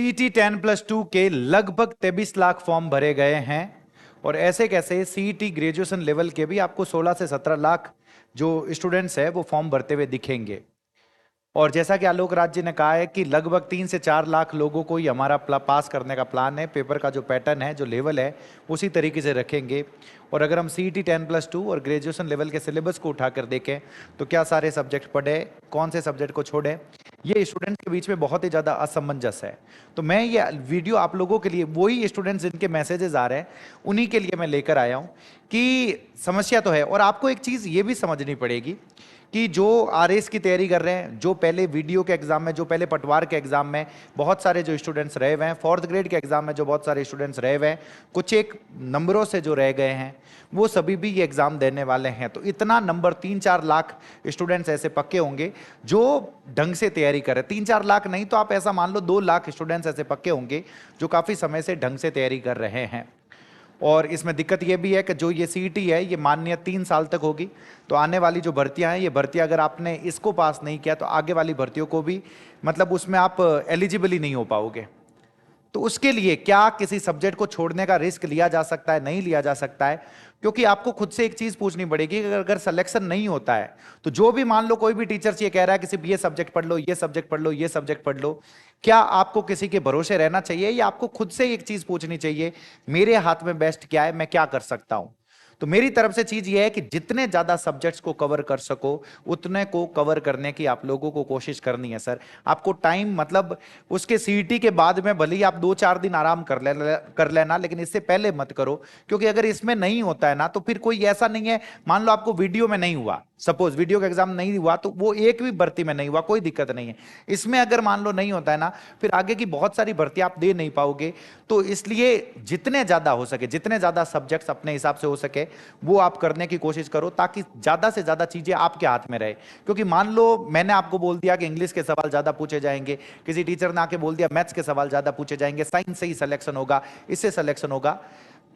CET 10+2 के लगभग 23 lakh form भरे गए हैं और ऐसे कैसे सीईटी ग्रेजुएशन लेवल के भी आपको 16 से 17 लाख जो स्टूडेंट्स है वो फॉर्म भरते हुए दिखेंगे। और जैसा कि आलोक राज जी ने कहा है कि लगभग 3 से 4 लाख लोगों को ही हमारा पास करने का प्लान है। पेपर का जो पैटर्न है, जो लेवल है, उसी तरीके से रखेंगे। और अगर हम सीईटी 10+2 और ग्रेजुएशन लेवल के सिलेबस को उठाकर देखें तो क्या सारे सब्जेक्ट पढ़े, कौन से सब्जेक्ट को छोड़े, ये स्टूडेंट्स के बीच में बहुत ही ज़्यादा असमंजस है। तो मैं ये वीडियो आप लोगों के लिए, वही स्टूडेंट्स जिनके मैसेजेस आ रहे हैं उन्हीं के लिए मैं लेकर आया हूँ कि समस्या तो है। और आपको एक चीज़ ये भी समझनी पड़ेगी कि जो आरएस की तैयारी कर रहे हैं, जो पहले वीडियो के एग्जाम में, जो पहले पटवार के एग्जाम में बहुत सारे जो स्टूडेंट्स रहे हुए हैं, फोर्थ ग्रेड के एग्जाम में जो बहुत सारे स्टूडेंट्स रहे हुए हैं, कुछ एक नंबरों से जो रह गए हैं, वो सभी भी ये एग्जाम देने वाले हैं। तो इतना नंबर 3-4 लाख स्टूडेंट्स ऐसे पक्के होंगे जो ढंग से तैयारी करें। 3-4 लाख नहीं तो आप ऐसा मान लो 2 लाख स्टूडेंट्स ऐसे पक्के होंगे जो काफी समय से ढंग से तैयारी कर रहे हैं। और इसमें दिक्कत यह भी है कि जो ये सीईटी है ये मान्य 3 साल तक होगी। तो आने वाली जो भर्तियां हैं, ये भर्तियां अगर आपने इसको पास नहीं किया तो आगे वाली भर्तियों को भी, मतलब उसमें आप एलिजिबल ही नहीं हो पाओगे। तो उसके लिए क्या किसी सब्जेक्ट को छोड़ने का रिस्क लिया जा सकता है? नहीं लिया जा सकता है, क्योंकि आपको खुद से एक चीज पूछनी पड़ेगी कि अगर सिलेक्शन नहीं होता है तो जो भी, मान लो कोई भी टीचर ये कह रहा है कि सिर्फ ये सब्जेक्ट पढ़ लो, ये सब्जेक्ट पढ़ लो, ये सब्जेक्ट पढ़ लो, क्या आपको किसी के भरोसे रहना चाहिए या आपको खुद से एक चीज पूछनी चाहिए, मेरे हाथ में बेस्ट क्या है, मैं क्या कर सकता हूं? तो मेरी तरफ से चीज ये है कि जितने ज्यादा सब्जेक्ट्स को कवर कर सको उतने को कवर करने की आप लोगों को कोशिश करनी है सर। आपको टाइम, मतलब उसके सीईटी के बाद में भले ही आप 2-4 दिन आराम कर लेना, लेकिन इससे पहले मत करो। क्योंकि अगर इसमें नहीं होता है ना तो फिर कोई ऐसा नहीं है, मान लो आपको वीडियो में नहीं हुआ, सपोज वीडियो का एग्जाम नहीं हुआ तो वो एक भी भर्ती में नहीं हुआ, कोई दिक्कत नहीं है। इसमें अगर मान लो नहीं होता है ना, फिर आगे की बहुत सारी भर्ती आप दे नहीं पाओगे। तो इसलिए जितने ज्यादा हो सके, जितने ज्यादा सब्जेक्ट्स अपने हिसाब से हो सके वो आप करने की कोशिश करो, ताकि ज्यादा से ज्यादा चीजें आपके हाथ में रहे। क्योंकि मान लो मैंने आपको बोल दिया कि इंग्लिश के सवाल ज्यादा पूछे जाएंगे, किसी टीचर ने आके बोल दिया मैथ्स के सवाल ज्यादा पूछे जाएंगे, साइंस से ही सिलेक्शन होगा, इससे सिलेक्शन होगा,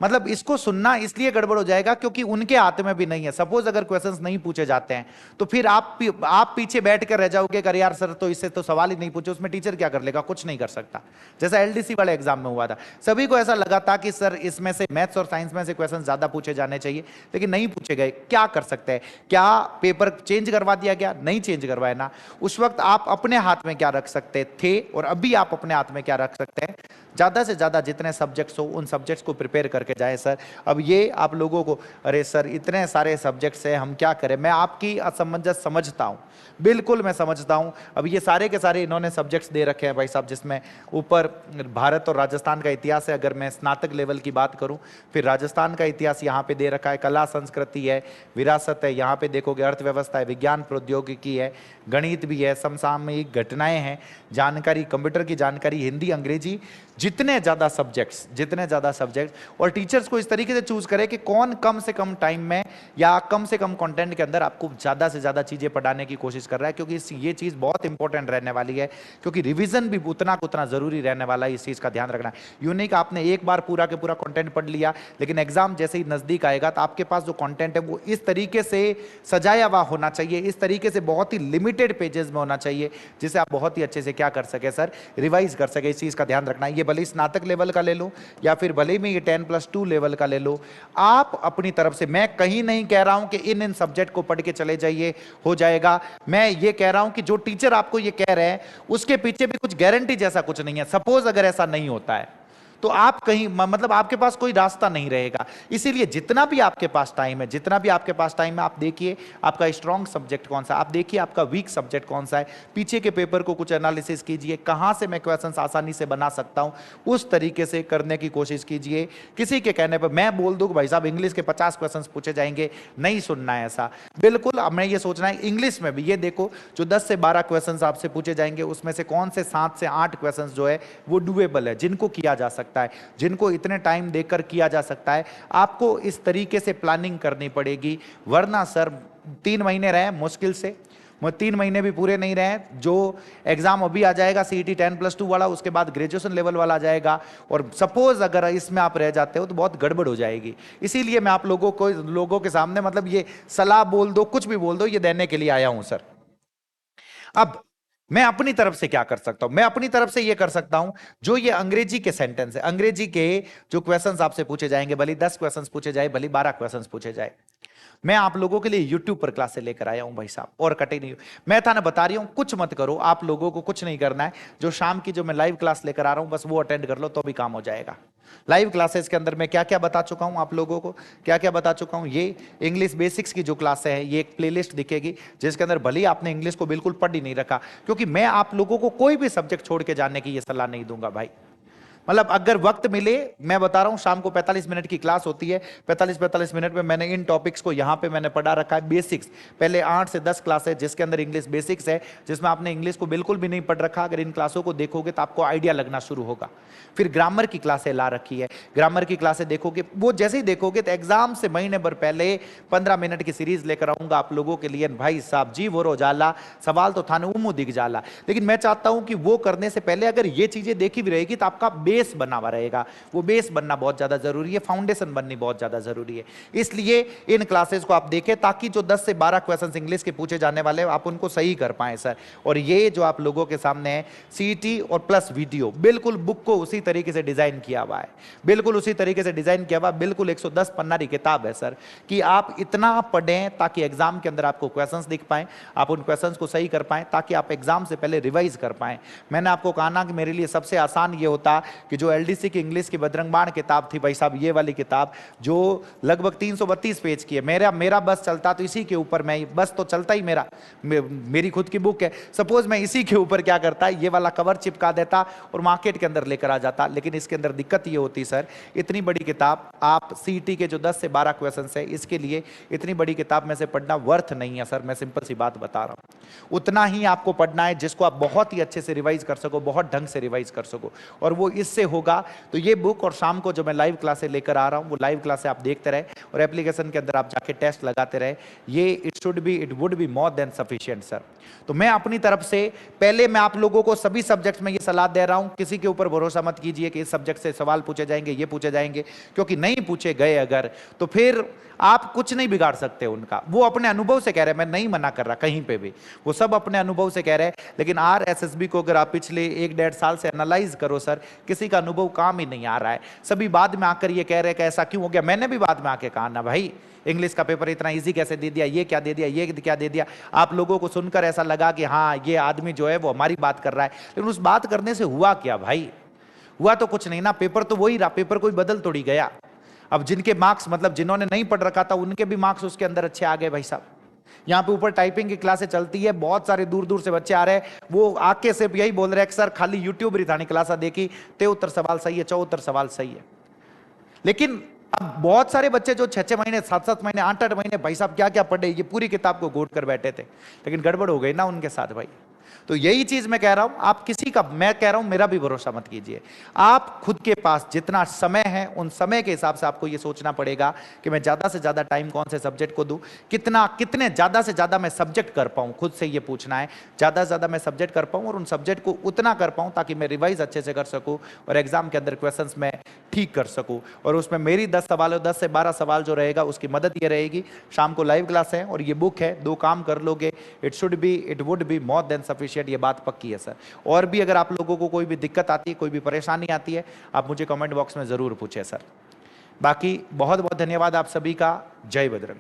मतलब इसको सुनना इसलिए गड़बड़ हो जाएगा क्योंकि उनके हाथ में भी नहीं है। सपोज अगर क्वेश्चंस नहीं पूछे जाते हैं तो फिर आप पीछे बैठ कर रह जाओगे, कर यार सर तो इससे तो सवाल ही नहीं पूछे, उसमें टीचर क्या कर लेगा? कुछ नहीं कर सकता। जैसा एलडीसी वाले एग्जाम में हुआ था, सभी को ऐसा लगा था कि सर इसमें से मैथ्स और साइंस में से क्वेश्चन ज्यादा पूछे जाने चाहिए, लेकिन नहीं पूछे गए। क्या कर सकते हैं? क्या पेपर चेंज करवा दिया गया? नहीं चेंज करवाया ना। उस वक्त आप अपने हाथ में क्या रख सकते थे और अभी आप अपने हाथ में क्या रख सकते हैं? ज्यादा से ज्यादा जितने सब्जेक्ट्स हो उन सब्जेक्ट्स को प्रिपेयर करके जाए सर। अब ये आप लोगों को, अरे सर इतने सारे सब्जेक्ट्स हैं, हम क्या करें? मैं आपकी असमंजस समझता हूं, बिल्कुल मैं समझता हूं। अब ये सारे के सारे इन्होंने सब्जेक्ट्स दे रखे हैं भाई साहब, जिसमें ऊपर भारत और राजस्थान का इतिहास है, अगर मैं स्नातक लेवल की बात करूं, फिर राजस्थान का इतिहास यहाँ पे दे रखा है, कला संस्कृति है, विरासत है, यहाँ पे देखोगे अर्थव्यवस्था है, विज्ञान प्रौद्योगिकी है, गणित भी है, समसामयिक घटनाएं हैं, जानकारी, कंप्यूटर की जानकारी, हिंदी, अंग्रेजी, जितने ज्यादा सब्जेक्ट्स। और टीचर्स को इस तरीके से चूज करें कि कौन कम से कम टाइम में या कम से कम कंटेंट के अंदर आपको ज्यादा से ज्यादा चीजें पढ़ाने की कोशिश कर रहा है, क्योंकि ये चीज बहुत इंपॉर्टेंट रहने वाली है। क्योंकि रिवीजन भी उतना जरूरी रहने वाला है, इस चीज का ध्यान रखना है। यूं नहीं कि आपने एक बार पूरा के पूरा कंटेंट पढ़ लिया, लेकिन एग्जाम जैसे ही नजदीक आएगा तो आपके पास जो कंटेंट है वो इस तरीके से सजाया हुआ होना चाहिए, इस तरीके से बहुत ही लिमिटेड पेजेस में होना चाहिए, जिसे आप बहुत ही अच्छे से क्या कर सके सर, रिवाइज कर सके। इस चीज का ध्यान रखना है। ये भले ही स्नातक लेवल का ले लो या फिर भले में ये 10+2 लेवल का ले लो, आप अपनी तरफ से, मैं कहीं नहीं कह रहा हूं कि इन सब्जेक्ट को पढ़ के चले जाइए हो जाएगा। मैं ये कह रहा हूं कि जो टीचर आपको ये कह रहे हैं उसके पीछे भी कुछ गारंटी जैसा कुछ नहीं है। सपोज अगर ऐसा नहीं होता है तो आप कहीं, मतलब आपके पास कोई रास्ता नहीं रहेगा। इसीलिए जितना भी आपके पास टाइम है, आप देखिए आपका स्ट्रॉन्ग सब्जेक्ट कौन सा, आप देखिए आपका वीक सब्जेक्ट कौन सा है, पीछे के पेपर को कुछ एनालिसिस कीजिए, कहां से मैं क्वेश्चंस आसानी से बना सकता हूं, उस तरीके से करने की कोशिश कीजिए। किसी के कहने पर मैं बोल दूं भाई साहब इंग्लिश के 50 क्वेश्चन पूछे जाएंगे, नहीं सुनना है ऐसा, बिल्कुल हमें ये सोचना है। इंग्लिश में भी ये देखो, जो 10 से 12 क्वेश्चन आपसे पूछे जाएंगे उसमें से कौन से 7 से 8 क्वेश्चन जो है वो डुएबल है, जिनको किया जा सकता है, जिनको इतने टाइम देकर किया जा सकता है। आपको इस तरीके से प्लानिंग करनी पड़ेगी, वरना सर 3 महीने रहे मुश्किल से, 3 महीने भी पूरे नहीं रहे। जो एग्जाम अभी आ जाएगा सीईटी 10+2 वाला, उसके बाद ग्रेजुएशन लेवल वाला आ जाएगा, और सपोज अगर इसमें आप रह जाते हो तो बहुत गड़बड़ हो जाएगी। इसीलिए मैं आप लोगों के सामने, मतलब ये सलाह बोल दो, कुछ भी बोल दो, ये देने के लिए आया हूं सर। अब मैं अपनी तरफ से क्या कर सकता हूं? मैं अपनी तरफ से ये कर सकता हूं, जो ये अंग्रेजी के सेंटेंस है, अंग्रेजी के जो क्वेश्चंस आपसे पूछे जाएंगे, भले 10 क्वेश्चंस पूछे जाए, भले 12 क्वेश्चंस पूछे जाए, मैं आप लोगों के लिए YouTube पर क्लासे लेकर आया हूं भाई साहब, और कटे नहीं। मैं था ना बता रही हूं, कुछ मत करो, आप लोगों को कुछ नहीं करना है। जो शाम की जो मैं लाइव क्लास लेकर आ रहा हूं, बस वो अटेंड कर लो तो भी काम हो जाएगा। लाइव क्लासेस के अंदर मैं क्या क्या बता चुका हूं आप लोगों को, क्या क्या बता चुका हूं। ये इंग्लिश बेसिक्स की जो क्लास है, ये एक प्लेलिस्ट दिखेगी जिसके अंदर भले ही आपने इंग्लिश को बिल्कुल पढ़ ही नहीं रखा, क्योंकि मैं आप लोगों को कोई भी सब्जेक्ट छोड़ के जाने की ये सलाह नहीं दूंगा भाई। मतलब अगर वक्त मिले, मैं बता रहा हूं, शाम को 45 मिनट की क्लास होती है, 45 मिनट में मैंने इन टॉपिक्स को यहां पे मैंने पढ़ा रखा है। बेसिक्स पहले 8 से 10 क्लास है जिसके अंदर इंग्लिश बेसिक्स है, जिसमें आपने इंग्लिश को बिल्कुल भी नहीं पढ़ रखा। अगर इन क्लासों को देखोगे तो आपको आइडिया लगना शुरू होगा। फिर ग्रामर की क्लासें ला रखी है, ग्रामर की क्लासें देखोगे, वो जैसे ही देखोगे तो एग्जाम से महीने भर पहले 15 मिनट की सीरीज लेकर आऊंगा आप लोगों के लिए। भाई साहब जी वो रोजाला सवाल तो था ना उमू दिख जाला, लेकिन मैं चाहता हूं कि वो करने से पहले अगर ये चीजें देखी भी रहेगी तो आपका बेस बना हुआ रहेगा। वो बेस बनना बहुत ज्यादा जरूरी है, फाउंडेशन बननी बहुत ज्यादा जरूरी है। इसलिए इन क्लासेस को आप देखें ताकि जो 10 से 12 क्वेश्चंस इंग्लिश के पूछे जाने वाले आप उनको सही कर पाए सर। और ये जो आप लोगों के सामने है सीईटी और प्लस वीडियो, बिल्कुल बुक को उसी तरीके से डिजाइन किया हुआ है, बिल्कुल उसी तरीके से डिजाइन किया हुआ, बिल्कुल 110 पन्ना की किताब है सर, कि आप इतना पढ़ें ताकि एग्जाम के अंदर आपको क्वेश्चंस दिख पाए, आप उन क्वेश्चंस को सही कर पाए, ताकि आप एग्जाम से पहले रिवाइज कर पाए। मैंने आपको कहा ना कि मेरे लिए सबसे आसान ये होता कि जो एलडीसी की इंग्लिश की बजरंग बाण किताब थी भाई साहब, ये वाली किताब जो लगभग 332 पेज की है, मेरा बस चलता तो इसी के ऊपर, मैं बस तो चलता ही मेरी खुद की बुक है, सपोज मैं इसी के ऊपर क्या करता, ये वाला कवर चिपका देता और मार्केट के अंदर लेकर आ जाता। लेकिन इसके अंदर दिक्कत ये होती सर, इतनी बड़ी किताब आप सीईटी के जो 10 से 12 क्वेश्चन है, इसके लिए इतनी बड़ी किताब में से पढ़ना वर्थ नहीं है सर। मैं सिंपल सी बात बता रहा हूं, उतना ही आपको पढ़ना है जिसको आप बहुत ही अच्छे से रिवाइज कर सको, बहुत ढंग से रिवाइज कर सको, और वो इससे होगा। तो ये बुक और शाम को जो मैं लाइव क्लासेस लेकर आ रहा हूं, वो लाइव क्लासेस आप देखते रहे और एप्लीकेशन के अंदर आप जाके टेस्ट लगाते रहे, ये it would be more than sufficient sir. तो मैं अपनी तरफ से पहले मैं आप लोगों को सभी सब्जेक्ट्स में ये सलाह दे रहा हूं, किसी के ऊपर भरोसा मत कीजिए कि इस सब्जेक्ट से सवाल पूछे जाएंगे, ये पूछे जाएंगे, क्योंकि नहीं पूछे गए अगर तो फिर आप कुछ नहीं बिगाड़ सकते उनका। वो अपने अनुभव से कह रहे हैं, मैं नहीं मना कर रहा कहीं पे भी, वो सब अपने अनुभव से कह रहे हैं। लेकिन आरएसएसबी को अगर आप पिछले 1-1.5 साल से एनालाइज करो सर, किसी का अनुभव काम ही नहीं आ रहा है। सभी बाद में आकर ये कह रहे हैं कि ऐसा क्यों हो गया। मैंने भी बाद में आके कहा ना भाई, इंग्लिश का पेपर इतना इजी कैसे दे दिया, ये क्या दे दिया, ये क्या दे दिया। आप लोगों को सुनकर ऐसा लगा कि हाँ ये आदमी जो है वो हमारी बात कर रहा है, लेकिन उस बात करने से हुआ क्या भाई? हुआ तो कुछ नहीं ना, पेपर तो वही रहा, पेपर कोई बदल थोड़ी गया। अब जिनके मार्क्स, मतलब जिन्होंने नहीं पढ़ रखा था, उनके भी मार्क्स उसके अंदर अच्छे आ गए भाई साहब। यहाँ पे ऊपर टाइपिंग की क्लासें चलती है, बहुत सारे दूर दूर से बच्चे आ रहे हैं, वो आके सिर्फ यही बोल रहे हैं कि सर खाली यूट्यूब रिथानी क्लास देखी, 73 सवाल सही है, 74 सवाल सही है। लेकिन अब बहुत सारे बच्चे जो 6-6 महीने, 7-7 महीने, 8-8 महीने भाई साहब क्या क्या पढ़े, ये पूरी किताब को घोट कर बैठे थे, लेकिन गड़बड़ हो गई ना उनके साथ भाई। तो यही चीज मैं कह रहा हूं, आप किसी का, मैं कह रहा हूं मेरा भी भरोसा मत कीजिए। आप खुद के पास जितना समय है, उन समय के हिसाब से आपको यह सोचना पड़ेगा कि मैं ज्यादा से ज्यादा टाइम कौन से सब्जेक्ट को दूं, कितने ज्यादा से ज्यादा मैं सब्जेक्ट कर पाऊं। खुद से ये पूछना है, ज्यादा से ज्यादा मैं सब्जेक्ट कर पाऊं और उन सब्जेक्ट को उतना कर पाऊं ताकि मैं रिवाइज अच्छे से कर सकूं और एग्जाम के अंदर क्वेश्चन में ठीक कर सकूं। और उसमें मेरी 10 सवाल, 10 से 12 सवाल जो रहेगा उसकी मदद ये रहेगी, शाम को लाइव क्लास है और ये बुक है, 2 काम कर लोगे, it would be more than sufficient. ये बात पक्की है सर। और भी अगर आप लोगों को कोई भी दिक्कत आती है, कोई भी परेशानी आती है, आप मुझे कमेंट बॉक्स में जरूर पूछे सर। बाकी बहुत बहुत धन्यवाद आप सभी का। जय बजरंग।